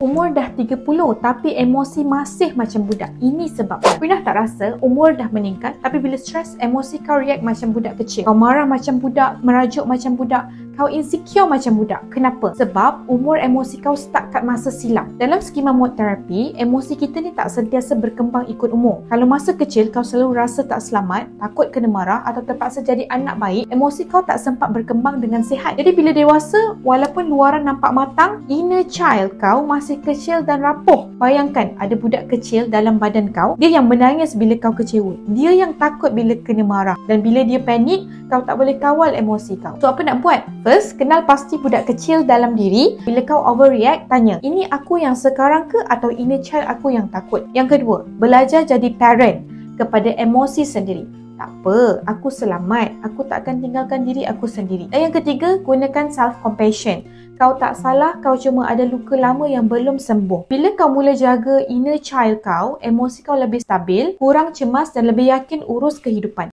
Umur dah 30 tapi emosi masih macam budak. Ini sebabnya. Pernah tak rasa umur dah meningkat tapi bila stres emosi kau react macam budak kecil. Kau marah macam budak, merajuk macam budak, kau insecure macam budak. Kenapa? Sebab umur emosi kau start kat masa silam. Dalam skema mood terapi, emosi kita ni tak sentiasa berkembang ikut umur. Kalau masa kecil kau selalu rasa tak selamat, takut kena marah atau terpaksa jadi anak baik, emosi kau tak sempat berkembang dengan sihat. Jadi bila dewasa, walaupun luaran nampak matang, inner child kau masih kecil dan rapuh. Bayangkan ada budak kecil dalam badan kau, dia yang menangis bila kau kecewa. Dia yang takut bila kena marah. Dan bila dia panik, kau tak boleh kawal emosi kau. So apa nak buat? First, kenal pasti budak kecil dalam diri. Bila kau overreact, tanya, ini aku yang sekarang ke atau inner child aku yang takut? Yang kedua, belajar jadi parent kepada emosi sendiri. Tak apa, aku selamat. Aku tak akan tinggalkan diri aku sendiri. Dan yang ketiga, gunakan self-compassion. Kau tak salah, kau cuma ada luka lama yang belum sembuh. Bila kau mula jaga inner child kau, emosi kau lebih stabil, kurang cemas dan lebih yakin urus kehidupan.